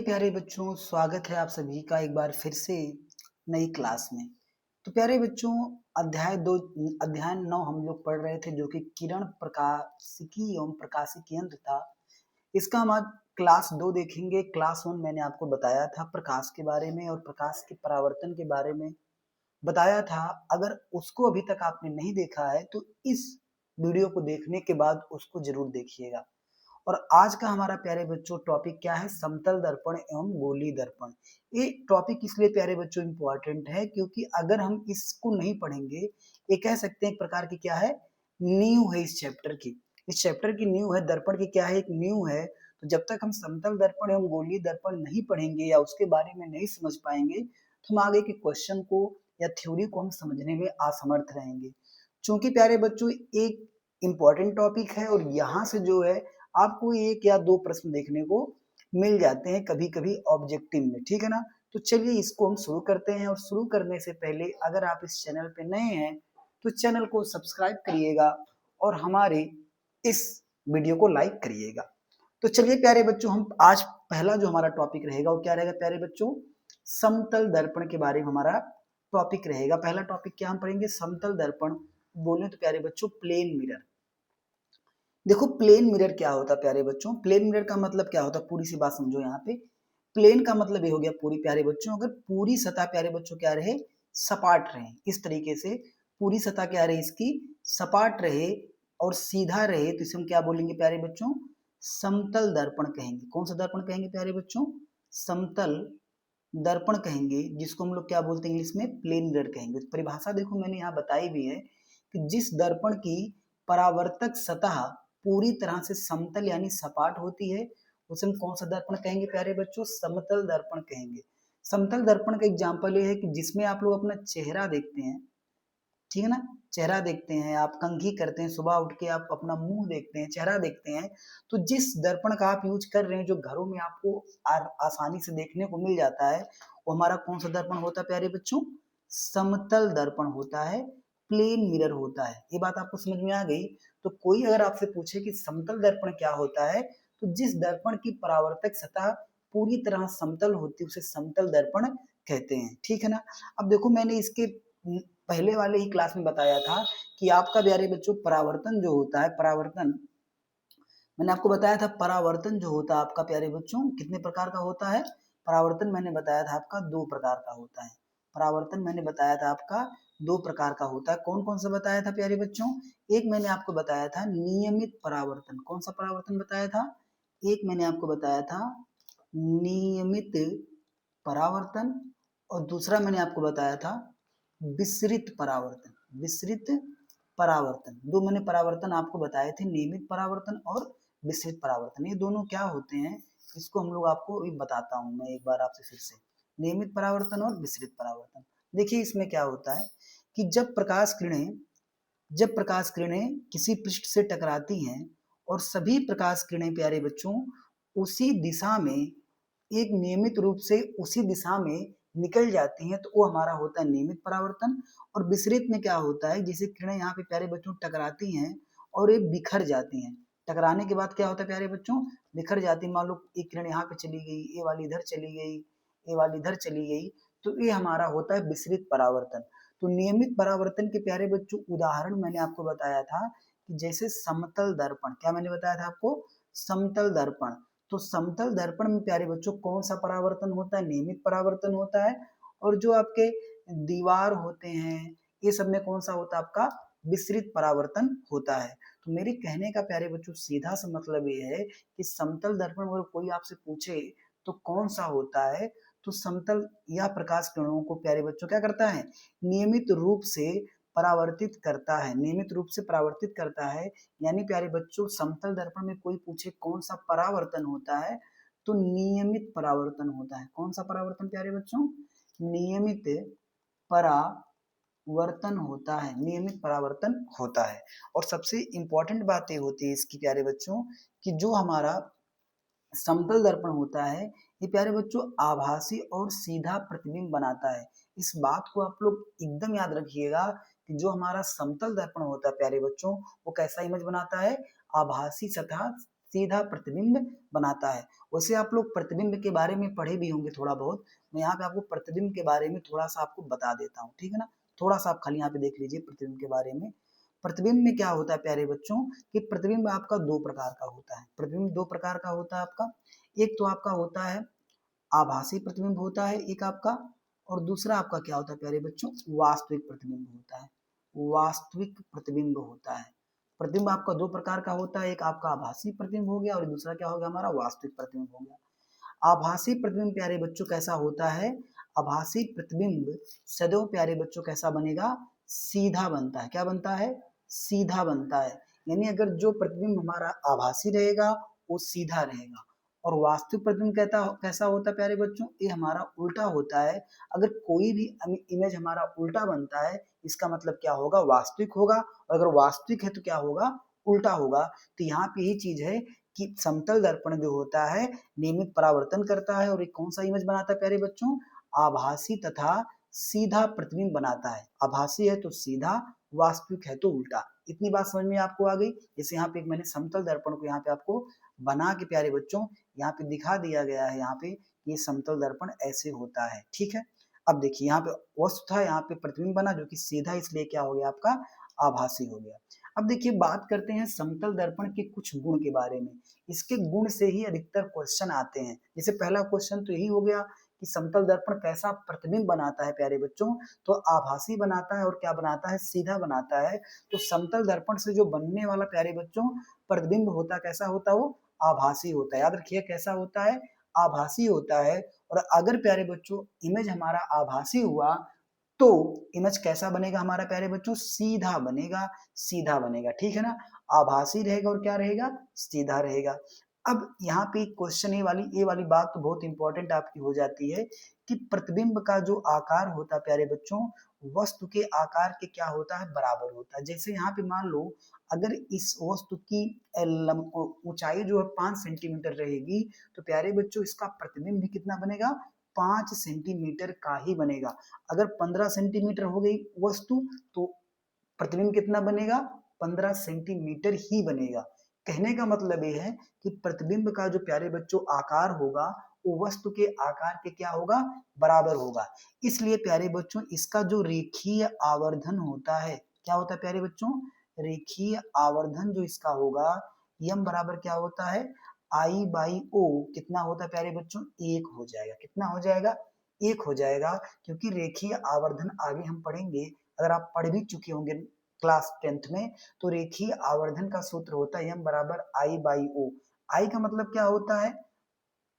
प्यारे बच्चों, स्वागत है आप सभी का एक बार फिर से नई क्लास में। तो प्यारे बच्चों, अध्याय 9 हम लोग पढ़ रहे थे, जो कि किरण प्रकाशिकी एवं प्रकाशिकी यंत्र था। इसका हम आज क्लास 2 देखेंगे। क्लास 1 मैंने आपको बताया था प्रकाश के बारे में और प्रकाश के परावर्तन के बारे में बताया था। अगर उसको अभी तक आपने नहीं देखा है तो इस वीडियो को देखने के बाद उसको जरूर देखिएगा। और आज का हमारा प्यारे बच्चों टॉपिक क्या है? समतल दर्पण एवं गोलीय दर्पण। ये टॉपिक इसलिए प्यारे बच्चों इम्पोर्टेंट है क्योंकि अगर हम इसको नहीं पढ़ेंगे, ये कह सकते हैं एक प्रकार की क्या है, नींव है इस चैप्टर की। इस चैप्टर की नींव है, दर्पण की क्या है, एक नींव है। तो जब तक हम समतल दर्पण एवं गोलीय दर्पण नहीं पढ़ेंगे या उसके बारे में नहीं समझ पाएंगे तो हम आगे के क्वेश्चन को या थ्योरी को हम समझने में असमर्थ रहेंगे। चूंकि प्यारे बच्चों एक इम्पॉर्टेंट टॉपिक है और यहाँ से जो है आपको एक या दो प्रश्न देखने को मिल जाते हैं कभी कभी ऑब्जेक्टिव में, ठीक है ना। तो चलिए इसको हम शुरू करते हैं। और शुरू करने से पहले अगर आप इस चैनल पे नए हैं तो चैनल को सब्सक्राइब करिएगा और हमारे इस वीडियो को लाइक करिएगा। तो चलिए प्यारे बच्चों, हम आज पहला जो हमारा टॉपिक रहेगा वो क्या रहेगा प्यारे बच्चों? समतल दर्पण के बारे में हमारा टॉपिक रहेगा। पहला टॉपिक क्या हम पढ़ेंगे? समतल दर्पण। बोले तो प्यारे बच्चों प्लेन मिरर। देखो प्लेन मिरर क्या होता है प्यारे बच्चों? प्लेन मिरर का मतलब क्या होता है, पूरी सी बात समझो यहाँ पे। प्लेन का मतलब ये हो गया पूरी, प्यारे बच्चों अगर पूरी सतह प्यारे बच्चों क्या रहे, सपाट रहे, इस तरीके से पूरी सतह क्या रहे इसकी, सपाट रहे और सीधा रहे, तो इसे हम क्या बोलेंगे प्यारे बच्चों? समतल दर्पण कहेंगे। कौन सा दर्पण कहेंगे प्यारे बच्चों? समतल दर्पण कहेंगे, जिसको हम लोग क्या बोलते हैं इंग्लिश में? प्लेन मिरर कहेंगे। तो परिभाषा देखो मैंने यहाँ बताई भी है कि जिस दर्पण की परावर्तक सतह पूरी तरह से समतल यानी सपाट होती है उसे हम कौन सा दर्पण कहेंगे प्यारे बच्चों? समतल दर्पण कहेंगे। समतल दर्पण का एग्जाम्पल ये है कि जिसमें आप लोग अपना चेहरा देखते हैं, ठीक है ना, चेहरा देखते हैं, आप कंघी करते हैं, सुबह उठ के आप अपना मुंह देखते हैं, चेहरा देखते हैं। तो जिस दर्पण का आप यूज कर रहे हैं, जो घरों में आपको आसानी से देखने को मिल जाता है, वो हमारा कौन सा दर्पण होता है प्यारे बच्चों? समतल दर्पण होता है, प्लेन मिरर होता है। ये बात आपको समझ में आ गई? तो कोई अगर आपसे पूछे कि समतल दर्पण क्या होता है, तो जिस दर्पण की परावर्तक सतह पूरी तरह समतल होती है उसे समतल दर्पण कहते हैं, ठीक है ना। अब देखो मैंने इसके पहले वाले ही क्लास में बताया था कि आपका प्यारे बच्चों परावर्तन जो होता है, परावर्तन मैंने आपको बताया था, परावर्तन जो होता है आपका प्यारे बच्चों कितने प्रकार का होता है? परावर्तन मैंने बताया था आपका दो प्रकार का होता है। परावर्तन मैंने बताया था आपका दो प्रकार का होता है। कौन कौन सा बताया था प्यारे बच्चों? एक मैंने आपको बताया था नियमित परावर्तन। कौन सा परावर्तन बताया था? एक मैंने आपको बताया था नियमित परावर्तन और दूसरा मैंने आपको बताया था विसरित परावर्तन। विसरित परावर्तन, दो मैंने परावर्तन आपको बताए थे, नियमित परावर्तन और विसरित परावर्तन। ये दोनों क्या होते हैं इसको हम लोग आपको बताता हूँ मैं एक बार आपसे फिर से। नियमित परावर्तन और विसरित परावर्तन, देखिए इसमें क्या होता है कि जब प्रकाश किरणें किसी पृष्ठ से टकराती हैं और सभी प्रकाश किरणें प्यारे बच्चों उसी दिशा में एक नियमित रूप से उसी दिशा में निकल जाती हैं, तो वो हमारा होता है नियमित परावर्तन। और विसरित में क्या होता है, जैसे किरणें यहाँ पे प्यारे बच्चों टकराती हैं और ये बिखर जाती हैं। टकराने के बाद क्या होता है प्यारे बच्चों? बिखर जाती है। मान लो एक किरण यहाँ पे चली गई, ये वाली इधर चली गई, ये वाली इधर चली गई, तो ये हमारा होता है विसरित परावर्तन। तो नियमित परावर्तन के प्यारे बच्चों उदाहरण मैंने आपको बताया था कि जैसे समतल दर्पण, क्या मैंने बताया था आपको? समतल दर्पण। तो समतल दर्पण में प्यारे बच्चों कौन सा परावर्तन होता है? नियमित परावर्तन होता है। और जो आपके दीवार होते हैं ये सब में कौन सा होता है आपका? विसरित परावर्तन होता है। तो मेरे कहने का प्यारे बच्चों सीधा सा मतलब ये है कि समतल दर्पण अगर कोई आपसे पूछे तो कौन सा होता है, तो समतल या प्रकाश किरणों को प्यारे बच्चों क्या करता है? नियमित रूप से परावर्तित करता है, नियमित रूप से परावर्तित करता है। यानी प्यारे बच्चों समतल दर्पण में कोई पूछे कौन सा परावर्तन होता है, तो नियमित परावर्तन होता है। कौन सा परावर्तन प्यारे बच्चों? नियमित परावर्तन होता है, नियमित परावर्तन होता है। और सबसे इंपॉर्टेंट बात ये होती है इसकी प्यारे बच्चों कि जो हमारा समतल दर्पण होता है ये प्यारे बच्चों आभासी और सीधा प्रतिबिंब बनाता है। इस बात को आप लोग एकदम याद रखिएगा कि जो हमारा समतल दर्पण होता है प्यारे बच्चों वो कैसा इमेज बनाता है? आभासी तथा सीधा प्रतिबिंब बनाता है। वैसे आप लोग प्रतिबिंब के बारे में पढ़े भी होंगे थोड़ा बहुत, मैं यहाँ पे आपको प्रतिबिंब के बारे में थोड़ा सा आपको बता देता हूँ, ठीक है ना। थोड़ा सा आप खाली यहाँ पे देख लीजिए प्रतिबिंब के बारे में। प्रतिबिंब में क्या होता है प्यारे बच्चों कि प्रतिबिंब आपका दो प्रकार का होता है। प्रतिबिंब दो प्रकार का होता है आपका, एक तो आपका होता है आभासी प्रतिबिंब होता है एक आपका, और दूसरा आपका क्या होता है प्यारे बच्चों, वास्तविक प्रतिबिंब होता है। वास्तविक प्रतिबिंब होता है। प्रतिबिंब आपका दो प्रकार का होता है, एक आपका आभासी प्रतिबिंब हो गया और दूसरा क्या हो गया हमारा वास्तविक प्रतिबिंब हो गया। आभासी प्रतिबिंब प्यारे बच्चों कैसा होता है, आभासी प्रतिबिंब सदैव प्यारे बच्चों कैसा बनेगा, सीधा बनता है। क्या बनता है, सीधा बनता है। यानी अगर जो प्रतिबिंब हमारा आभासी रहेगा वो सीधा रहेगा, और वास्तविक प्रतिबिंब कहता कैसा होता है प्यारे बच्चों, ये हमारा उल्टा होता है। अगर कोई भी इमेज हमारा उल्टा बनता है इसका मतलब क्या होगा, वास्तविक होगा, और अगर वास्तविक है तो क्या होगा, उल्टा होगा। तो यहाँ पे यही चीज है कि समतल दर्पण जो होता है नियमित परावर्तन करता है, और एक कौन सा इमेज बनाता है प्यारे बच्चों, आभासी तथा सीधा प्रतिबिंब बनाता है। आभासी है तो सीधा, वास्तविक है तो उल्टा। इतनी बात समझ में आपको आ गई। जैसे यहाँ पे एक मैंने समतल दर्पण को यहाँ पे आपको बना के प्यारे बच्चों यहाँ पे दिखा दिया गया है, यहाँ पे ये समतल दर्पण ऐसे होता है, ठीक है। अब देखिए यहाँ पे वस्तु था, यहाँ पे प्रतिबिंब बना जो कि सीधा, इसलिए क्या हो गया आपका, आभासी हो गया। अब देखिए बात करते हैं समतल दर्पण के कुछ गुण के बारे में। इसके गुण से ही अधिकतर क्वेश्चन आते हैं। जैसे पहला क्वेश्चन तो यही हो गया कि समतल दर्पण कैसा प्रतिबिंब बनाता है प्यारे बच्चों, तो आभासी बनाता है और क्या बनाता है, सीधा बनाता है। तो समतल दर्पण से जो बनने वाला प्यारे बच्चों प्रतिबिंब होता, कैसा होता है वो, आभासी होता है। याद रखिए कैसा होता है, आभासी होता है। और अगर प्यारे बच्चों इमेज हमारा आभासी हुआ तो इमेज कैसा बनेगा हमारा प्यारे बच्चों, सीधा बनेगा, सीधा बनेगा, ठीक है ना। आभासी रहेगा और क्या रहेगा, सीधा रहेगा। अब यहाँ पे क्वेश्चन ये वाली बात तो बहुत इंपॉर्टेंट आपकी हो जाती है कि प्रतिबिंब का जो आकार होता है प्यारे बच्चों, वस्तु के आकार के क्या होता है, बराबर होता है। जैसे यहाँ पे मान लो अगर इस वस्तु की ऊंचाई जो है 5 सेंटीमीटर रहेगी, तो प्यारे बच्चों इसका प्रतिबिंब भी कितना बनेगा, 5 सेंटीमीटर का ही बनेगा। अगर 15 सेंटीमीटर हो गई वस्तु तो प्रतिबिंब कितना बनेगा, 15 सेंटीमीटर ही बनेगा। कहने का मतलब ये है कि प्रतिबिंब का जो प्यारे बच्चों आकार होगा वो वस्तु के आकार के क्या होगा, बराबर होगा। इसलिए प्यारे बच्चों इसका जो रेखीय आवर्धन होता है, क्या होता है प्यारे बच्चों, रेखीय आवर्धन जो इसका होगा, यम बराबर क्या होता है, आई बाई ओ, कितना होता है प्यारे बच्चों, एक हो जाएगा। कितना हो जाएगा, एक हो जाएगा। क्योंकि रेखीय आवर्धन आगे हम पढ़ेंगे, अगर आप पढ़ भी चुके होंगे क्लास 10th में, तो रेखीय आवर्धन का सूत्र होता है एम बराबर आई बाई ओ। आई का मतलब क्या होता है,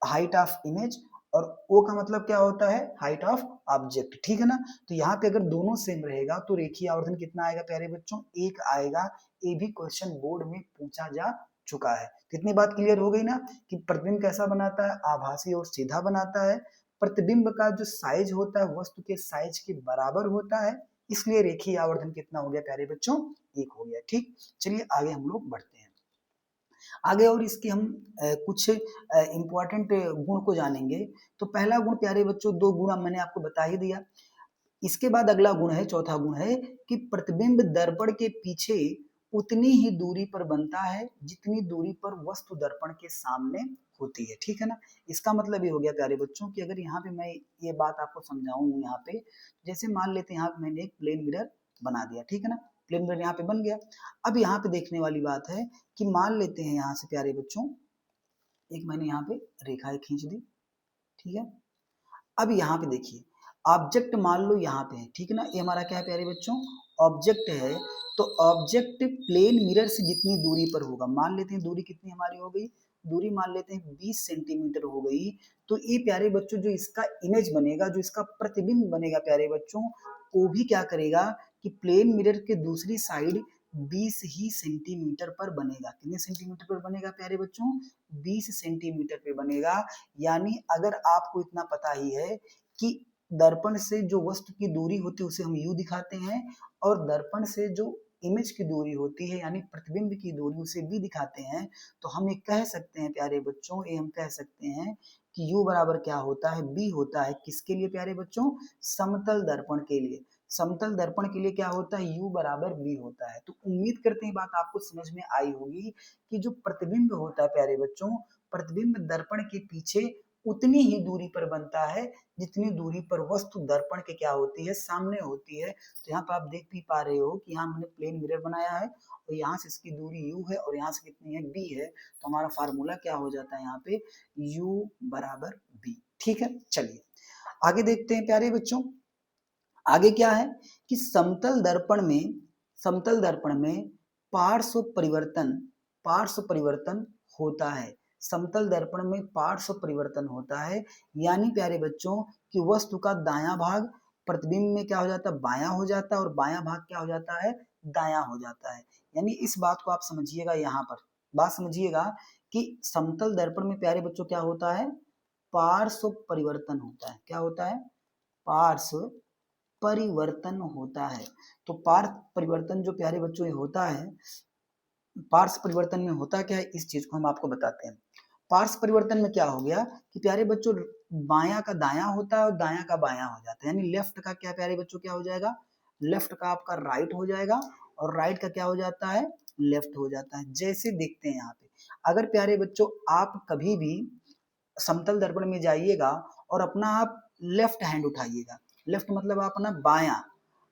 हाइट ऑफ इमेज, और ओ का मतलब क्या होता है, हाइट ऑफ ऑब्जेक्ट, ठीक है ना। तो यहाँ पे अगर दोनों सेम रहेगा तो रेखीय आवर्धन कितना आएगा प्यारे बच्चों, एक आएगा। ये भी क्वेश्चन बोर्ड में पूछा जा चुका है। कितनी बात क्लियर हो गई ना कि प्रतिबिंब कैसा बनाता है, आभासी और सीधा बनाता है। प्रतिबिंब का जो साइज होता है वस्तु के साइज के बराबर होता है, इसलिए रेखीय आवर्धन कितना हो गया प्यारे बच्चों, एक हो गया, ठीक। चलिए आगे हम लोग बढ़ते हैं। आगे और इसके हम कुछ इंपॉर्टेंट गुण को जानेंगे। तो पहला गुण प्यारे बच्चों, दो गुण मैंने आपको बता ही दिया। इसके बाद अगला गुण है, चौथा गुण है कि प्रतिबिंब दर्पण के पीछे उतनी ही दूरी पर बनता है जितनी दूरी पर वस्तु दर्पण के सामने होती है, ठीक है ना। इसका मतलब ये हो गया प्यारे बच्चों कि अगर यहाँ पे मैं ये बात आपको समझाऊं, यहाँ पे जैसे मान लेते हैं यहाँ पे मैंने एक प्लेन मिरर बना दिया, ठीक है ना, प्लेन मिरर यहाँ पे बन गया। अब यहाँ पे देखने वाली बात है कि मान लेते हैं यहाँ से प्यारे बच्चों एक मैंने यहाँ पे रेखाएं खींच दी, ठीक है। अब यहाँ पे देखिए ऑब्जेक्ट मान लो यहाँ पे है, ठीक है ना, ये हमारा क्या है प्यारे बच्चों, ऑब्जेक्ट है। तो ऑब्जेक्ट प्लेन मिरर से जितनी दूरी पर होगा, मान लेते हैं दूरी कितनी हमारी हो गई, दूरी मान लेते हैं 20 सेंटीमीटर हो गई। तो ये प्यारे बच्चों जो इसका इमेज बनेगा, जो इसका प्रतिबिंब बनेगा प्यारे बच्चों, वो भी क्या करेगा कि प्लेन मिरर के दूसरी साइड 20 ही सेंटीमीटर पर बनेगा। कितने सेंटीमीटर पर बनेगा प्यारे बच्चों, 20 सेंटीमीटर पे बनेगा। यानी अगर आपको इतना पता ही है कि दर्पण से जो वस्तु की दूरी होती है उसे हम यू दिखाते हैं, और दर्पण से जो इमेज की दूरी होती है यानी प्रतिबिंब की दूरी उसे बी दिखाते हैं, तो हम ये कह सकते हैं प्यारे बच्चों, ये हम कह सकते हैं कि u बराबर क्या होता है, बी होता है। किसके लिए प्यारे बच्चों, समतल दर्पण के लिए। समतल दर्पण के लिए क्या होता है, u बराबर v होता है। तो उम्मीद करते हैं बात आपको समझ में आई होगी कि जो प्रतिबिंब होता है प्यारे बच्चों, प्रतिबिंब दर्पण के पीछे उतनी ही दूरी पर बनता है जितनी दूरी पर वस्तु दर्पण के क्या होती है, सामने होती है। तो यहाँ पर आप देख भी पा रहे हो कि यहाँ हमने प्लेन मिरर बनाया है और यहाँ से इसकी दूरी u है और यहाँ से कितनी है, b है। तो हमारा फार्मूला क्या हो जाता है यहाँ पे, u बराबर b। ठीक है, चलिए आगे देखते हैं प्यारे बच्चों। आगे क्या है कि समतल दर्पण में पार्श्व परिवर्तन होता है। समतल दर्पण में पार्श्व परिवर्तन होता है, यानी प्यारे बच्चों कि वस्तु का दायां भाग प्रतिबिंब में क्या हो जाता है, बायां हो जाता है और बायां भाग क्या हो जाता है, दायां हो जाता है। यानी इस बात को आप समझिएगा, यहाँ पर बात समझिएगा कि समतल दर्पण में प्यारे बच्चों क्या होता है, पार्श्व परिवर्तन होता है। क्या होता है, पार्श्व परिवर्तन होता है। तो पार्श्व परिवर्तन जो प्यारे बच्चों ये होता है, पार्श्व परिवर्तन में होता क्या है, इस चीज को हम आपको बताते हैं। पार्श्व परिवर्तन में क्या हो गया कि प्यारे बच्चों बायां का दायां होता है और दायां का बायां हो जाता है, यानी लेफ्ट का क्या प्यारे बच्चों क्या हो जाएगा, लेफ्ट का आपका राइट हो जाएगा और राइट का क्या हो जाता है, लेफ्ट हो जाता है। जैसे देखते हैं यहाँ पे, अगर प्यारे बच्चों आप कभी भी समतल दर्पण में जाइएगा और अपना आप लेफ्ट हैंड उठाइएगा, लेफ्ट मतलब आप अपना बायां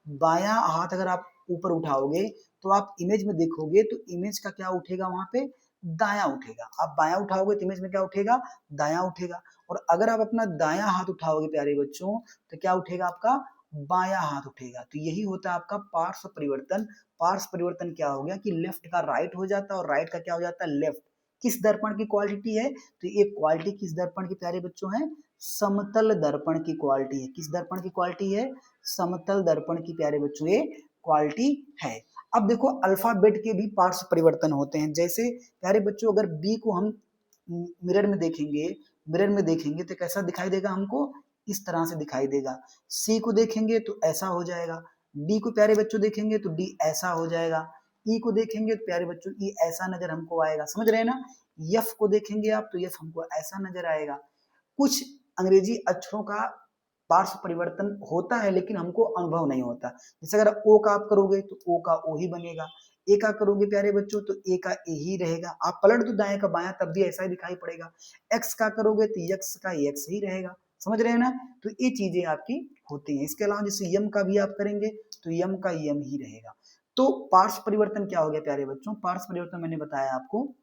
बायां हाथ अगर आप ऊपर उठाओगे तो आप इमेज में देखोगे तो इमेज का क्या उठेगा, वहां पे दायां उठेगा। आप बायां उठाओगे तो इमेज में क्या उठेगा, दायां उठेगा। और अगर आप अपना दायां हाथ उठाओगे प्यारे बच्चों तो क्या उठेगा, आपका बायां हाथ उठेगा। तो यही होता है आपका पार्श्व परिवर्तन। पार्श्व परिवर्तन क्या हो गया कि लेफ्ट का राइट हो जाता है और राइट का क्या हो जाता है, लेफ्ट। किस दर्पण की क्वालिटी है, तो ये क्वालिटी किस दर्पण की प्यारे बच्चों है, समतल दर्पण की क्वालिटी है। किस दर्पण की क्वालिटी है, समतल दर्पण की प्यारे बच्चों ये क्वालिटी है। अब देखो अल्फाबेट के भी पार्श्व परिवर्तन होते हैं। जैसे प्यारे बच्चों अगर बी को हम मिरर में देखेंगे तो कैसा दिखाई देगा हमको, इस तरह से दिखाई देगा। सी को देखेंगे तो ऐसा हो जाएगा, डी को प्यारे बच्चों देखेंगे तो डी ऐसा हो जाएगा, ई को देखेंगे तो प्यारे बच्चों ई ऐसा नजर हमको आएगा, समझ रहे हैं ना। यफ को देखेंगे आप तो यफ हमको ऐसा नजर आएगा। कुछ अंग्रेजी अक्षरों का पार्श्व परिवर्तन होता है लेकिन हमको अनुभव नहीं होता। जैसे अगर ओ का आप करोगे तो ओ का ओ ही बनेगा, ए का करोगे प्यारे बच्चों तो ए का ए ही रहेगा। आप पलट दो दाएं का बायां तब भी ऐसा ही दिखाई पड़ेगा। एक्स का करोगे तो यक्स का यक्स ही रहेगा, समझ रहे हैं ना। तो ये चीजें आपकी होती हैं। इसके अलावा जैसे यम का भी आप करेंगे तो यम का यम ही रहेगा। तो पार्श्व परिवर्तन क्या हो गया प्यारे बच्चों, पार्श्व परिवर्तन मैंने बताया आपको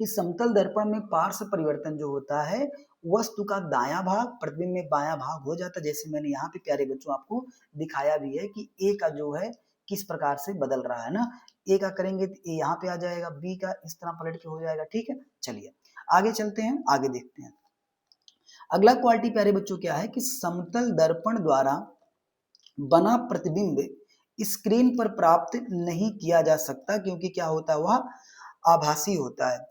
कि समतल दर्पण में पार्श्व परिवर्तन जो होता है, वस्तु का दायां भाग प्रतिबिंब में बायां भाग हो जाता है। जैसे मैंने यहाँ पे प्यारे बच्चों आपको दिखाया भी है कि ए का जो है किस प्रकार से बदल रहा है ना। ए का करेंगे तो ए यहाँ पे आ जाएगा, बी का इस तरह पलट के हो जाएगा। ठीक है, चलिए आगे चलते हैं, आगे देखते हैं। अगला क्वालिटी प्यारे बच्चों क्या है कि समतल दर्पण द्वारा बना प्रतिबिंब स्क्रीन पर प्राप्त नहीं किया जा सकता, क्योंकि क्या होता है, वह आभासी होता है।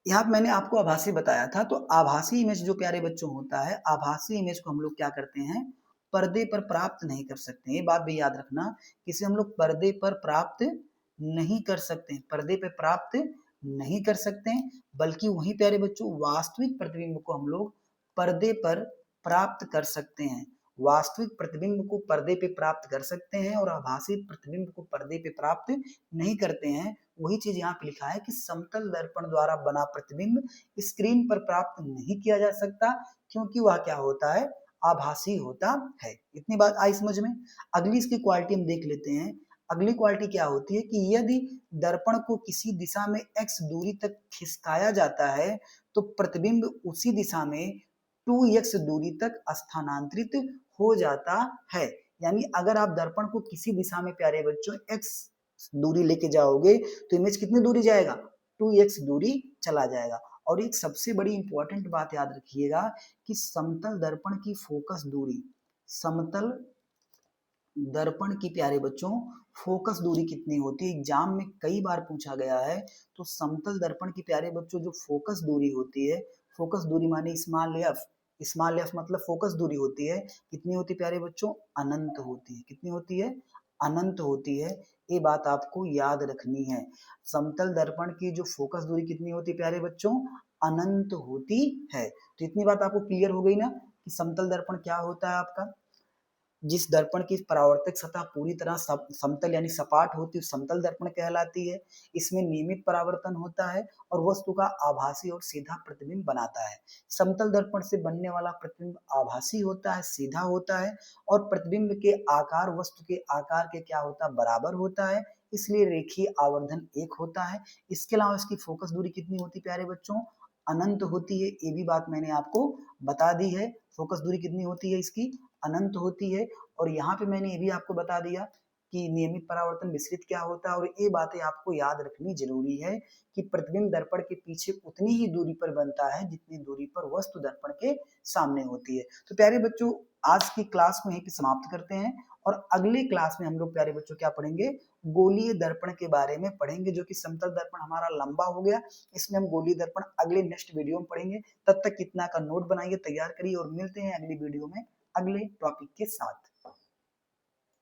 यहाँ मैंने आपको आभासी बताया था। तो आभासी इमेज जो प्यारे बच्चों होता है, आभासी इमेज को हम लोग क्या करते हैं, पर्दे पर प्राप्त नहीं कर सकते। ये बात भी याद रखना, किसे हम लोग पर्दे पर प्राप्त नहीं कर सकते, पर्दे पर प्राप्त नहीं कर सकते, बल्कि वही प्यारे बच्चों वास्तविक प्रतिबिंब को हम लोग पर्दे पर प्राप्त कर सकते हैं। वास्तविक प्रतिबिंब को पर्दे पे प्राप्त कर सकते हैं और आभासी प्रतिबिंब को पर्दे पे प्राप्त नहीं करते हैं। वही चीज यहाँ पे लिखा है कि समतल दर्पण द्वारा बना प्रतिबिंब स्क्रीन पर प्राप्त नहीं किया जा सकता, क्योंकि वह क्या होता है, आभासी होता है। इतनी बात आई समझ में। अगली इसकी क्वालिटी हम देख लेते हैं। अगली क्वालिटी क्या होती है कि यदि दर्पण को किसी दिशा में x दूरी तक खिसकाया जाता है तो प्रतिबिंब उसी दिशा में 2x दूरी तक स्थानांतरित हो जाता है। यानी अगर आप दर्पण को किसी दिशा में प्यारे बच्चों x दूरी लेके जाओगे तो इमेज कितनी दूरी जाएगा, 2x दूरी चला जाएगा। और एक सबसे बड़ी इंपॉर्टेंट बात याद रखिएगा कि समतल दर्पण की फोकस दूरी, समतल दर्पण की प्यारे बच्चों फोकस दूरी कितनी होती है, एग्जाम में कई बार पूछा गया है। तो समतल दर्पण की प्यारे बच्चों जो फोकस दूरी होती है, फोकस दूरी माने स्मॉल एफ, स्मॉल एफ मतलब फोकस दूरी होती है, कितनी होती है प्यारे बच्चों, अनंत होती है। कितनी होती है, अनंत होती है। ये बात आपको याद रखनी है। समतल दर्पण की जो फोकस दूरी कितनी होती है प्यारे बच्चों, अनंत होती है। तो इतनी बात आपको क्लियर हो गई ना कि समतल दर्पण क्या होता है आपका। जिस दर्पण की परावर्तक सतह पूरी तरह समतल यानी सपाट होती है समतल दर्पण कहलाती है। इसमें नियमित परावर्तन होता है और वस्तु का आभासी और सीधा प्रतिबिंब बनाता है। समतल दर्पण से बनने वाला प्रतिबिंब आभासी होता है, सीधा होता है और प्रतिबिंब के आकार वस्तु के आकार के क्या होता है, बराबर होता है, इसलिए रेखीय आवर्धन एक होता है। इसके अलावा इसकी फोकस दूरी कितनी होती है प्यारे बच्चों, अनंत होती है। ये भी बात मैंने आपको बता दी है। फोकस दूरी कितनी होती है इसकी, अनंत होती है। और यहाँ पे मैंने ये भी आपको बता दिया कि नियमित परावर्तन मिश्रित क्या होता है। और ये बातें आपको याद रखनी जरूरी है कि प्रतिबिंब दर्पण के पीछे उतनी ही दूरी पर बनता है जितनी दूरी पर वस्तु दर्पण के सामने होती है। तो प्यारे बच्चों, आज की क्लास को यहीं पे समाप्त करते हैं और अगले क्लास में हम लोग प्यारे बच्चों क्या पढ़ेंगे, गोलीय दर्पण के बारे में पढ़ेंगे, जो कि समतल दर्पण हमारा लंबा हो गया, इसमें हम गोलीय दर्पण अगले नेक्स्ट वीडियो में पढ़ेंगे। तब तक कितना का नोट बनाइए, तैयार करिए और मिलते हैं अगली वीडियो में अगले टॉपिक के साथ।